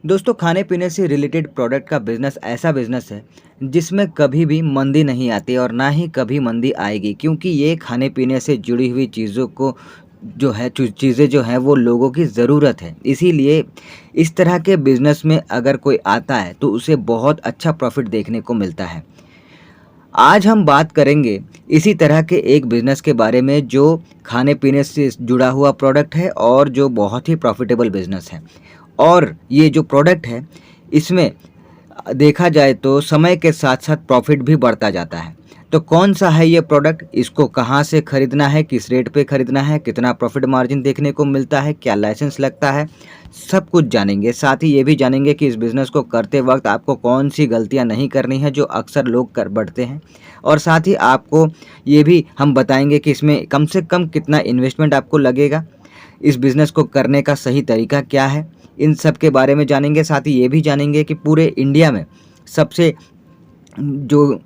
दोस्तों, खाने पीने से रिलेटेड प्रोडक्ट का बिजनेस ऐसा बिजनेस है जिसमें कभी भी मंदी नहीं आती और ना ही कभी मंदी आएगी, क्योंकि ये खाने पीने से जुड़ी हुई चीज़ों को जो है चीज़ें जो हैं वो लोगों की ज़रूरत है। इसीलिए इस तरह के बिजनेस में अगर कोई आता है तो उसे बहुत अच्छा प्रॉफिट देखने को मिलता है। आज हम बात करेंगे इसी तरह के एक बिजनेस के बारे में जो खाने पीने से जुड़ा हुआ प्रोडक्ट है और जो बहुत ही प्रॉफिटेबल बिजनेस है। और ये जो प्रोडक्ट है इसमें देखा जाए तो समय के साथ-साथ प्रॉफ़िट भी बढ़ता जाता है। तो कौन-सा है ये प्रोडक्ट? इसको कहाँ से खरीदना है? किस रेट पे खरीदना है? कितना प्रॉफ़िट मार्जिन देखने को मिलता है? क्या लाइसेंस लगता है? सब कुछ जानेंगे। साथ ही ये भी जानेंगे कि इस बिज़नेस को करते वक़्त आपको कौन-सी गलतियाँ नहीं करनी है जो अक्सर लोग कर बैठते हैं। और साथ ही आपको ये भी हम बताएँगे कि इसमें कम से कम कितना इन्वेस्टमेंट आपको लगेगा? इस बिज़नेस को करने का सही तरीका क्या है? इन सब के बारे में जानेंगे। साथ ही ये भी जानेंगे कि पूरे इंडिया में सबसे जो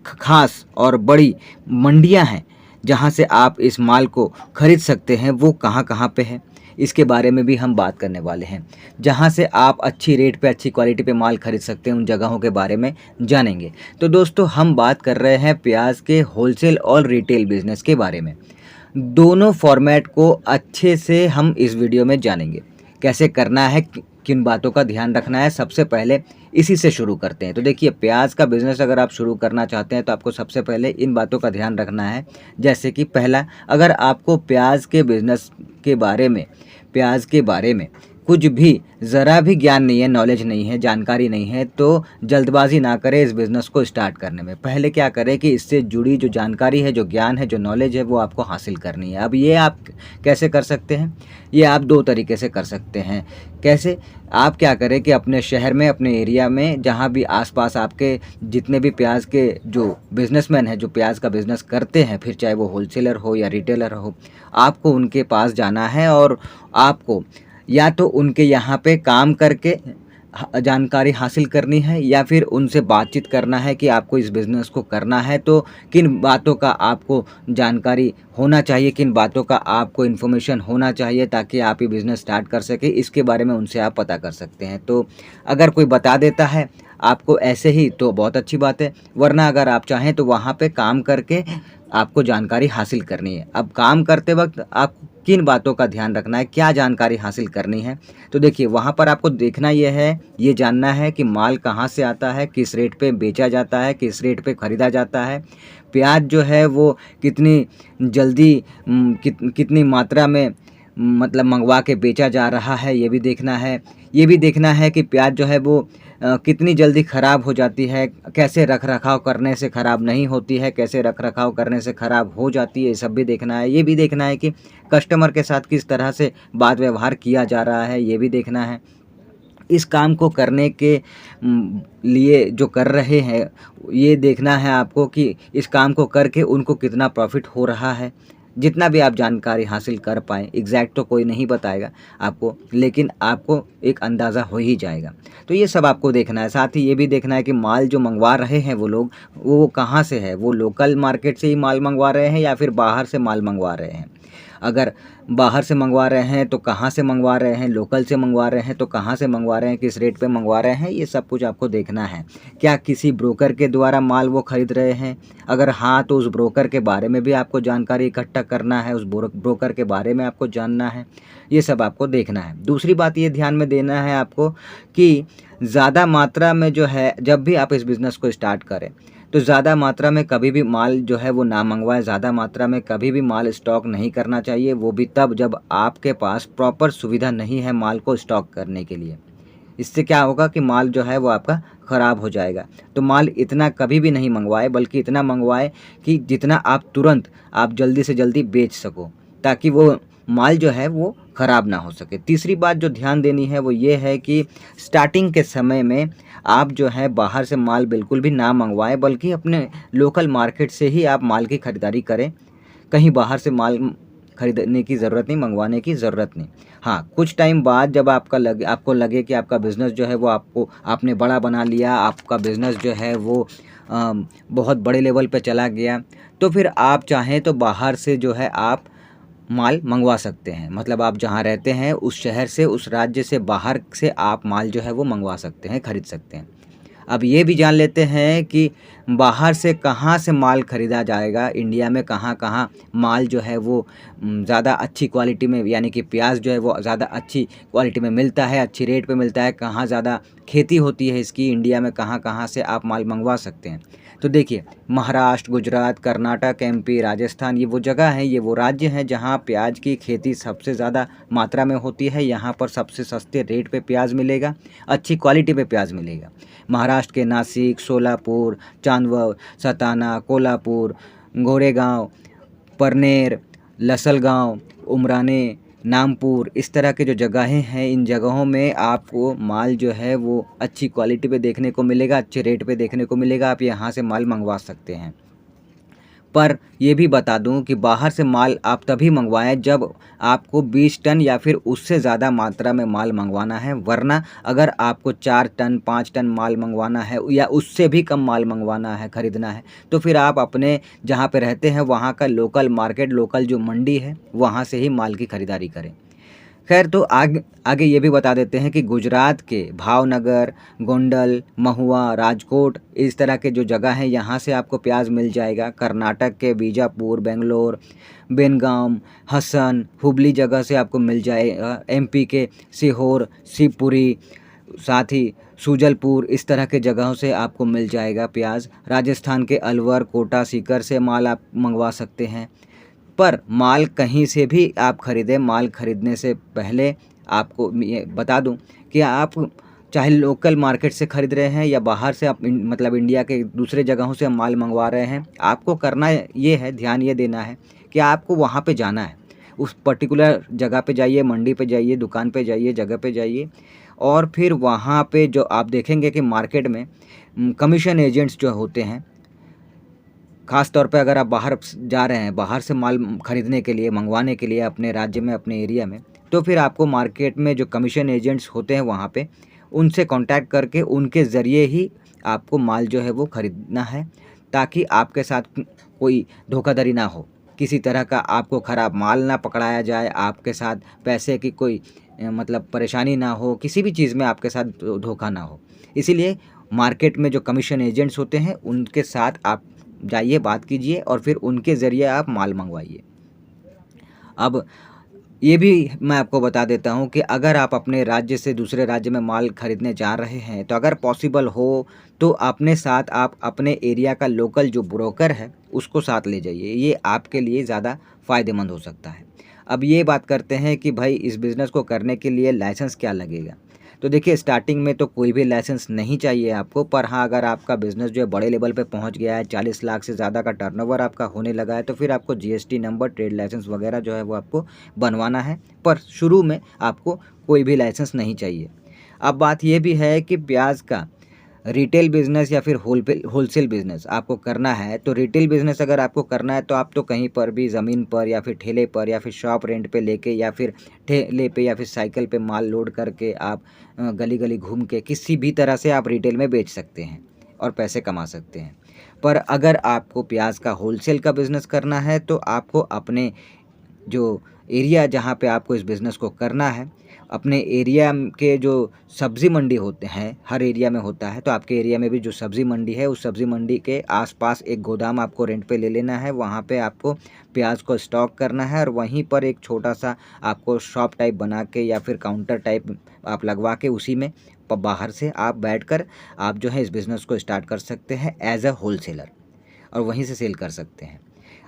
ख़ास और बड़ी मंडियाँ हैं, जहाँ से आप इस माल को खरीद सकते हैं, वो कहाँ-कहाँ पे है? इसके बारे में भी हम बात करने वाले हैं। जहाँ से आप अच्छी रेट पे, अच्छी क्वालिटी पे माल खरीद सकते हैं, उन जगहों के बारे में जानेंगे। तो दोस्तों, हम बात कर रहे हैं प्याज़ के होलसेल और रिटेल बिज़नेस के बारे में। दोनों फॉर्मेट को अच्छे से हम इस वीडियो में जानेंगे। कैसे करना है, किन बातों का ध्यान रखना है, सबसे पहले इसी से शुरू करते हैं। तो देखिए, प्याज का बिज़नेस अगर आप शुरू करना चाहते हैं तो आपको सबसे पहले इन बातों का ध्यान रखना है। जैसे कि पहला, अगर आपको प्याज के बिज़नेस के बारे में, प्याज के बारे में कुछ भी ज़रा भी ज्ञान नहीं है, नॉलेज नहीं है, जानकारी नहीं है, तो जल्दबाज़ी ना करें इस बिज़नेस को स्टार्ट करने में। पहले क्या करें कि इससे जुड़ी जो जानकारी है, जो ज्ञान है, जो नॉलेज है, वो आपको हासिल करनी है। अब ये आप कैसे कर सकते हैं? ये आप 2 तरीके से कर सकते हैं। कैसे? आप क्या करें कि अपने शहर में, अपने एरिया में, जहाँ भी आस-पास आपके जितने भी प्याज़ के जो बिज़नेसमैन हैं, जो प्याज़ का बिज़नेस करते हैं, फिर चाहे वो होलसेलर हो या रिटेलर हो, आपको उनके पास जाना है और आपको या तो उनके यहाँ पे काम करके जानकारी हासिल करनी है या फिर उनसे बातचीत करना है कि आपको इस बिज़नेस को करना है तो किन बातों का आपको जानकारी होना चाहिए, किन बातों का आपको इन्फॉर्मेशन होना चाहिए ताकि आप ये बिज़नेस स्टार्ट कर सकें, इसके बारे में उनसे आप पता कर सकते हैं। तो अगर कोई बता देता है आपको ऐसे ही तो बहुत अच्छी बात है, वरना अगर आप चाहें तो वहाँ पे काम करके आपको जानकारी हासिल करनी है। अब काम करते वक़्त आप किन बातों का ध्यान रखना है, क्या जानकारी हासिल करनी है? तो देखिए, वहाँ पर आपको देखना ये है, ये जानना है कि माल कहाँ से आता है, किस रेट पे बेचा जाता है, किस रेट पे ख़रीदा जाता है। प्याज़ जो है वो कितनी जल्दी कितनी मात्रा में मतलब मँगवा के बेचा जा रहा है, ये भी देखना है। ये भी देखना है कि प्याज़ जो है वो कितनी जल्दी ख़राब हो जाती है, कैसे रख-रखाव करने से ख़राब नहीं होती है, कैसे रख-रखाव करने से ख़राब हो जाती है, ये सब भी देखना है। ये भी देखना है कि कस्टमर के साथ किस तरह से बात व्यवहार किया जा रहा है, ये भी देखना है। इस काम को करने के लिए जो कर रहे हैं, ये देखना है आपको कि इस काम को करके उनको कितना प्रॉफ़िट हो रहा है। जितना भी आप जानकारी हासिल कर पाएँ, एग्ज़ैक्ट तो कोई नहीं बताएगा आपको, लेकिन आपको एक अंदाज़ा हो ही जाएगा। तो ये सब आपको देखना है। साथ ही ये भी देखना है कि माल जो मँगवा रहे हैं वो लोग, वो कहाँ से है? वो लोकल मार्केट से ही माल मँगवा रहे हैं या फिर बाहर से माल मँगवा रहे हैं? अगर बाहर से मंगवा रहे हैं तो कहाँ से मंगवा रहे हैं, लोकल से मंगवा रहे हैं तो कहाँ से मंगवा रहे हैं, किस रेट पे मंगवा रहे हैं, ये सब कुछ आपको देखना है। क्या किसी ब्रोकर के द्वारा माल वो खरीद रहे हैं? अगर हाँ, तो उस ब्रोकर के बारे में भी आपको जानकारी इकट्ठा करना है, उस ब्रोकर के बारे में आपको जानना है, ये सब आपको देखना है। दूसरी बात ये ध्यान में देना है आपको कि ज़्यादा मात्रा में जो है, जब भी आप इस बिज़नेस को स्टार्ट करें तो ज़्यादा मात्रा में कभी भी माल जो है वो ना मँगवाएँ, ज़्यादा मात्रा में कभी भी माल स्टॉक नहीं करना चाहिए, वो भी तब जब आपके पास प्रॉपर सुविधा नहीं है माल को स्टॉक करने के लिए। इससे क्या होगा कि माल जो है वो आपका ख़राब हो जाएगा। तो माल इतना कभी भी नहीं मँगवाएँ, बल्कि इतना मँगवाएँ कि जितना आप तुरंत आप जल्दी से जल्दी बेच सको, ताकि वो माल जो है वो ख़राब ना हो सके। तीसरी बात जो ध्यान देनी है वो ये है कि स्टार्टिंग के समय में आप जो है बाहर से माल बिल्कुल भी ना मँगवाएँ, बल्कि अपने लोकल मार्केट से ही आप माल की खरीदारी करें। कहीं बाहर से माल खरीदने की ज़रूरत नहीं, मँगवाने की ज़रूरत नहीं। हाँ, कुछ टाइम बाद जब आपको लगे कि आपका बिज़नेस जो है वो आपने बड़ा बना लिया, आपका बिज़नेस जो है वो बहुत बड़े लेवल पे चला गया, तो फिर आप चाहें तो बाहर से जो है आप माल मंगवा सकते हैं। मतलब आप जहाँ रहते हैं उस शहर से, उस राज्य से, बाहर से आप माल जो है वो मंगवा सकते हैं, खरीद सकते हैं। अब ये भी जान लेते हैं कि बाहर से कहाँ से माल ख़रीदा जाएगा, इंडिया में कहाँ-कहाँ माल जो है वो ज़्यादा अच्छी क्वालिटी में, यानी कि प्याज़ जो है वो ज़्यादा अच्छी क्वालिटी में मिलता है, अच्छी रेट पे मिलता है, कहाँ ज़्यादा खेती होती है इसकी, इंडिया में कहाँ-कहाँ से आप माल मंगवा सकते हैं। तो देखिए, महाराष्ट्र, गुजरात, कर्नाटक, एमपी, राजस्थान, ये वो जगह हैं, ये वो राज्य हैं जहाँ प्याज की खेती सबसे ज़्यादा मात्रा में होती है। यहाँ पर सबसे सस्ते रेट पे प्याज मिलेगा, अच्छी क्वालिटी पे प्याज मिलेगा। महाराष्ट्र के नासिक, सोलापुर, चांदवड, सताना, कोल्हापुर, गोरेगांव, पनवेल, लसलगांव, उमराने, नामपुर, इस तरह के जो जगहें हैं, इन जगहों में आपको माल जो है वो अच्छी क्वालिटी पे देखने को मिलेगा, अच्छे रेट पे देखने को मिलेगा। आप यहाँ से माल मंगवा सकते हैं। पर ये भी बता दूं कि बाहर से माल आप तभी मंगवाएं जब आपको 20 टन या फिर उससे ज़्यादा मात्रा में माल मंगवाना है। वरना अगर आपको 4 टन 5 टन माल मंगवाना है या उससे भी कम माल मंगवाना है, ख़रीदना है, तो फिर आप अपने जहाँ पे रहते हैं वहाँ का लोकल मार्केट, लोकल जो मंडी है, वहाँ से ही माल की ख़रीदारी करें। खैर, तो आगे आगे ये भी बता देते हैं कि गुजरात के भावनगर, गोंडल, महुआ, राजकोट, इस तरह के जो जगह हैं यहाँ से आपको प्याज मिल जाएगा। कर्नाटक के बीजापुर, बेंगलोर, बेलगाम, हसन, हुबली जगह से आपको मिल जाएगा। एमपी के सीहोर, शिवपुरी, साथ ही सुजलपुर, इस तरह के जगहों से आपको मिल जाएगा प्याज। राजस्थान के अलवर, कोटा, सीकर से माल आप मंगवा सकते हैं। पर माल कहीं से भी आप ख़रीदें, माल ख़रीदने से पहले आपको ये बता दूं कि आप चाहे लोकल मार्केट से ख़रीद रहे हैं या बाहर से, आप मतलब इंडिया के दूसरे जगहों से माल मंगवा रहे हैं, आपको करना ये है, ध्यान ये देना है कि आपको वहाँ पे जाना है। उस पर्टिकुलर जगह पे जाइए, मंडी पे जाइए, दुकान पे जाइए, जगह पे जाइए, और फिर वहाँ पे जो आप देखेंगे कि मार्केट में कमीशन एजेंट्स जो होते हैं, ख़ास तौर पे अगर आप बाहर जा रहे हैं, बाहर से माल ख़रीदने के लिए, मंगवाने के लिए अपने राज्य में, अपने एरिया में, तो फिर आपको मार्केट में जो कमीशन एजेंट्स होते हैं वहाँ पे, उनसे कॉन्टैक्ट करके उनके ज़रिए ही आपको माल जो है वो ख़रीदना है, ताकि आपके साथ कोई धोखाधड़ी ना हो, किसी तरह का आपको ख़राब माल ना पकड़ाया जाए, आपके साथ पैसे की कोई मतलब परेशानी ना हो, किसी भी चीज़ में आपके साथ धोखा ना हो। इसीलिए मार्केट में जो कमीशन एजेंट्स होते हैं उनके साथ आप जाइए, बात कीजिए और फिर उनके ज़रिए आप माल मंगवाइए। अब ये भी मैं आपको बता देता हूँ कि अगर आप अपने राज्य से दूसरे राज्य में माल ख़रीदने जा रहे हैं, तो अगर पॉसिबल हो तो अपने साथ आप अपने एरिया का लोकल जो ब्रोकर है उसको साथ ले जाइए। ये आपके लिए ज़्यादा फ़ायदेमंद हो सकता है। अब ये बात करते हैं कि भाई इस बिज़नेस को करने के लिए लाइसेंस क्या लगेगा। तो देखिए, स्टार्टिंग में तो कोई भी लाइसेंस नहीं चाहिए आपको, पर हाँ, अगर आपका बिज़नेस जो है बड़े लेवल पे पहुंच गया है, 40 लाख से ज़्यादा का टर्नओवर आपका होने लगा है, तो फिर आपको जीएसटी नंबर, ट्रेड लाइसेंस वगैरह जो है वो आपको बनवाना है। पर शुरू में आपको कोई भी लाइसेंस नहीं चाहिए। अब बात ये भी है कि प्याज का रिटेल बिज़नेस या फिर होलसेल बिज़नेस आपको करना है, तो रिटेल बिज़नेस अगर आपको करना है तो आप तो कहीं पर भी ज़मीन पर या फिर ठेले पर या फिर शॉप रेंट पे लेके या फिर ठेले पे या फिर साइकिल पे माल लोड करके आप गली-गली घूम के किसी भी तरह से आप रिटेल में बेच सकते हैं और पैसे कमा सकते हैं। पर अगर आपको प्याज का होलसेल का बिज़नेस करना है तो आपको अपने जो एरिया जहाँ पे आपको इस बिज़नेस को करना है, अपने एरिया के जो सब्ज़ी मंडी होते हैं, हर एरिया में होता है, तो आपके एरिया में भी जो सब्ज़ी मंडी है, उस सब्ज़ी मंडी के आसपास एक गोदाम आपको रेंट पे ले लेना है। वहाँ पे आपको प्याज को स्टॉक करना है और वहीं पर एक छोटा-सा आपको शॉप टाइप बना के या फिर काउंटर टाइप आप लगवा के उसी में बाहर से आप बैठकर आप जो है इस बिज़नेस को स्टार्ट कर सकते हैं एज़ अ होलसेलर, और वहीं से सेल कर सकते हैं।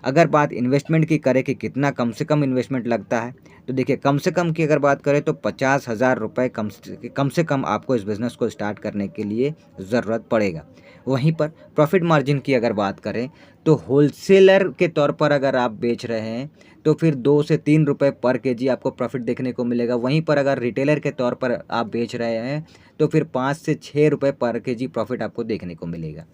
अगर बात इन्वेस्टमेंट की करें कि कितना कम से कम इन्वेस्टमेंट लगता है, तो देखिए, कम से कम की अगर बात करें तो 50,000 रुपये कम से कम आपको इस बिज़नेस को स्टार्ट करने के लिए ज़रूरत पड़ेगा। वहीं पर प्रॉफिट मार्जिन की अगर बात करें तो होलसेलर के तौर पर अगर आप बेच रहे हैं तो फिर 2 से 3 रुपये पर केजी आपको प्रॉफिट देखने को मिलेगा। वहीं पर अगर रिटेलर के तौर पर आप बेच रहे हैं तो फिर 5 से 6 रुपये पर केजी प्रॉफिट आपको देखने को मिलेगा।